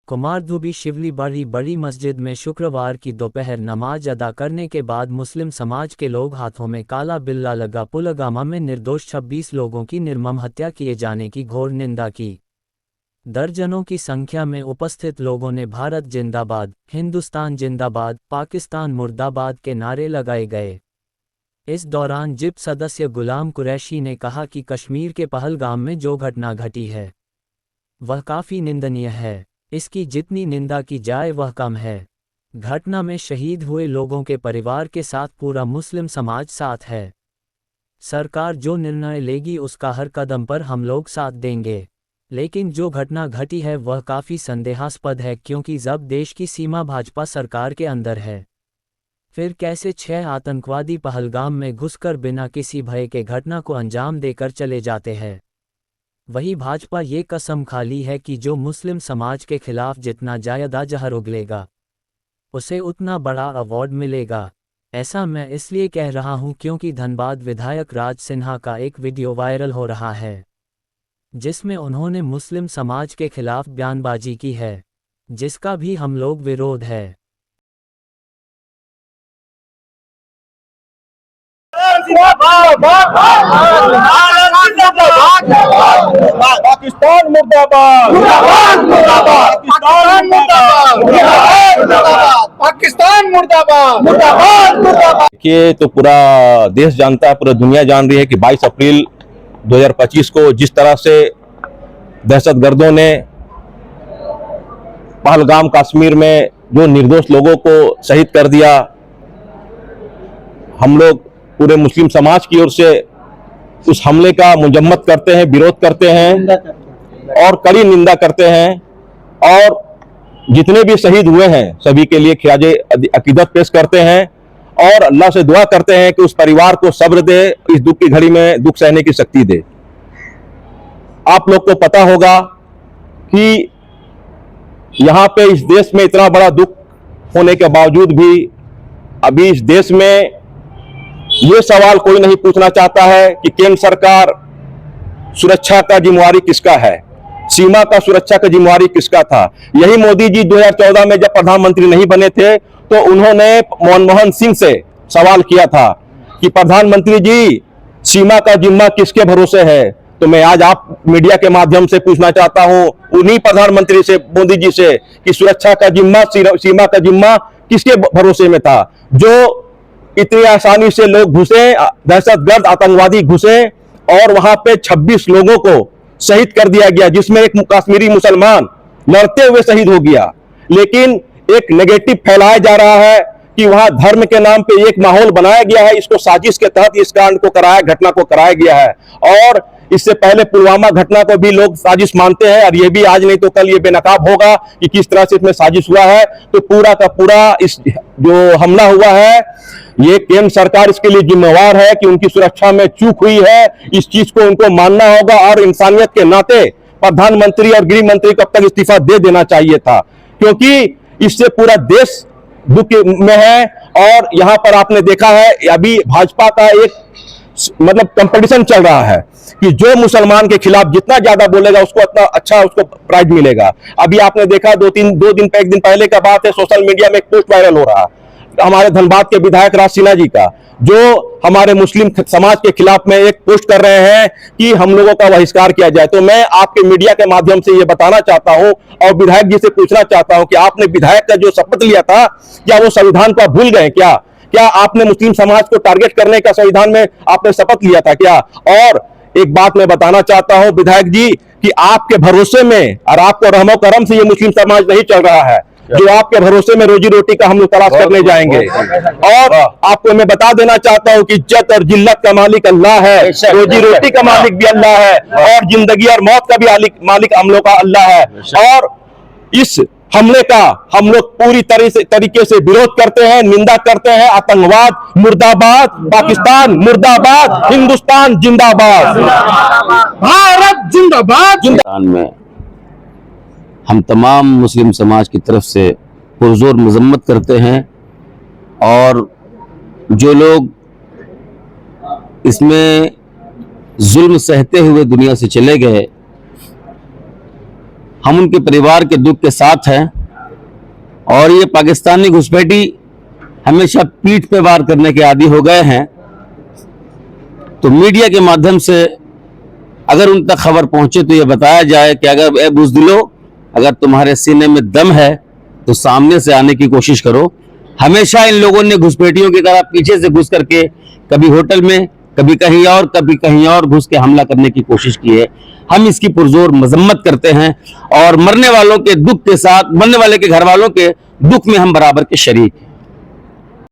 कुमारधुबी शिवली बड़ी मस्जिद में शुक्रवार की दोपहर नमाज अदा करने के बाद मुस्लिम समाज के लोग हाथों में काला बिल्ला लगा पुलवामा में निर्दोष 26 लोगों की निर्मम हत्या किए जाने की घोर निंदा की। दर्जनों की संख्या में उपस्थित लोगों ने भारत जिंदाबाद, हिंदुस्तान जिंदाबाद, पाकिस्तान मुर्दाबाद के नारे लगाए गए। इस दौरान जिप सदस्य गुलाम कुरैशी ने कहा कि कश्मीर के पहलगाम में जो घटना घटी है वह काफ़ी निंदनीय है। इसकी जितनी निंदा की जाए वह कम है। घटना में शहीद हुए लोगों के परिवार के साथ पूरा मुस्लिम समाज साथ है। सरकार जो निर्णय लेगी उसका हर कदम पर हम लोग साथ देंगे। लेकिन जो घटना घटी है वह काफ़ी संदेहास्पद है, क्योंकि जब देश की सीमा भाजपा सरकार के अंदर है, फिर कैसे 6 आतंकवादी पहलगाम में घुसकर बिना किसी भय के घटना को अंजाम देकर चले जाते हैं। वही भाजपा ये कसम खा ली है कि जो मुस्लिम समाज के खिलाफ जितना ज्यादा जहर उगलेगा उसे उतना बड़ा अवार्ड मिलेगा। ऐसा मैं इसलिए कह रहा हूं क्योंकि धनबाद विधायक राज सिन्हा का एक वीडियो वायरल हो रहा है जिसमें उन्होंने मुस्लिम समाज के खिलाफ बयानबाजी की है, जिसका भी हम लोग विरोध है। पाकिस्तान मुर्दाबाद, पाकिस्तान मुर्दाबाद। कि तो पूरा देश जानता है, पूरा दुनिया जान रही है कि 22 अप्रैल 2025 को जिस तरह से दहशतगर्दों ने पहलगाम कश्मीर में जो निर्दोष लोगों को शहीद कर दिया, हम लोग पूरे मुस्लिम समाज की ओर से उस हमले का मुजम्मत करते हैं, विरोध करते हैं और कड़ी निंदा करते हैं। और जितने भी शहीद हुए हैं सभी के लिए खिराजे अकीदत पेश करते हैं और अल्लाह से दुआ करते हैं कि उस परिवार को सब्र दे, इस दुख की घड़ी में दुख सहने की शक्ति दे। आप लोग को पता होगा कि यहाँ पे इस देश में इतना बड़ा दुख होने के बावजूद भी अभी इस देश में ये सवाल कोई नहीं पूछना चाहता है कि केंद्र सरकार सुरक्षा का जिम्मेवारी किसका है, सीमा का सुरक्षा का जिम्मेवारी किसका था। यही मोदी जी 2014 में जब प्रधानमंत्री नहीं बने थे तो उन्होंने मनमोहन सिंह से सवाल किया था कि प्रधानमंत्री जी सीमा का जिम्मा किसके भरोसे है। तो मैं आज आप मीडिया के माध्यम से पूछना चाहता हूं उन्हीं प्रधानमंत्री से, मोदी जी से, कि सुरक्षा का जिम्मा, सीमा का जिम्मा किसके भरोसे में था। जो इतनी आसानी से लोग घुसे, दहशतगर्द आतंकवादी घुसे और वहां पे 26 लोगों को शहीद कर दिया गया, जिसमें एक कश्मीरी मुसलमान लड़ते हुए शहीद हो गया। लेकिन एक नेगेटिव फैलाया जा रहा है कि वहां धर्म के नाम पे एक माहौल बनाया गया है, इसको साजिश के तहत इस कांड को घटना को कराया गया है। और इससे पहले पुलवामा घटना को भी लोग साजिश मानते हैं और ये भी आज नहीं तो कल ये बेनकाब होगा कि किस तरह से इसमें साजिश हुआ है। तो पूरा का पूरा इस जो हमला हुआ है ये केंद्र सरकार इसके लिए जिम्मेवार है कि उनकी सुरक्षा में चूक हुई है। इस चीज को उनको मानना होगा और इंसानियत के नाते प्रधानमंत्री और गृह मंत्री को अब तक इस्तीफा दे देना चाहिए था, क्योंकि इससे पूरा देश दुख में है। और यहां पर आपने देखा है अभी भाजपा का एक कंपटीशन चल रहा है कि जो मुसलमान के खिलाफ जितना ज्यादा बोलेगा उसको उतना अच्छा उसको प्राइज मिलेगा। अभी आपने देखा एक दिन पहले का बात है, सोशल मीडिया में एक पोस्ट वायरल हो रहा है हमारे धनबाद के विधायक राज सिन्हा जी का, जो हमारे मुस्लिम समाज के खिलाफ में एक पोस्ट कर रहे हैं कि हम लोगों का बहिष्कार किया जाए। तो मैं आपके मीडिया के माध्यम से ये बताना चाहता हूं और विधायक जी से पूछना चाहता हूं कि आपने विधायक का जो शपथ लिया था क्या वो संविधान को भूल गए क्या आपने मुस्लिम समाज को टारगेट करने का संविधान में आपने शपथ लिया था क्या। और एक बात मैं बताना चाहता हूं विधायक जी कि आपके भरोसे में और आपको रहमो करम से ये मुस्लिम समाज नहीं चल रहा है, जो आपके भरोसे में रोजी रोटी का हम लोग तलाश करने जाएंगे। और आपको मैं बता देना चाहता हूं कि इज्जत और जिल्लत का मालिक अल्लाह है, रोजी रोटी का मालिक भी अल्लाह है और जिंदगी और मौत का भी मालिक हम लोग का अल्लाह है। और इस हमले का हम लोग पूरी तरीके से विरोध करते हैं, निंदा करते हैं। आतंकवाद मुर्दाबाद, पाकिस्तान मुर्दाबाद, हिंदुस्तान जिंदाबाद, भारत जिंदाबाद। हिंदुस्तान में हम तमाम मुस्लिम समाज की तरफ से पुरजोर मजम्मत करते हैं और जो लोग इसमें जुल्म सहते हुए दुनिया से चले गए, हम उनके परिवार के दुख के साथ हैं। और ये पाकिस्तानी घुसपैठी हमेशा पीठ पे वार करने के आदी हो गए हैं। तो मीडिया के माध्यम से अगर उन तक खबर पहुंचे तो ये बताया जाए कि अगर ए बुज़दिलो, अगर तुम्हारे सीने में दम है तो सामने से आने की कोशिश करो। हमेशा इन लोगों ने घुसपैठियों की तरह पीछे से घुस करके कभी होटल में, कभी कहीं और घुस के हमला करने की कोशिश की है। हम इसकी पुरजोर मजम्मत करते हैं और मरने वालों के दुख के साथ, मरने वाले के घर वालों के दुख में हम बराबर के शरीक हैं।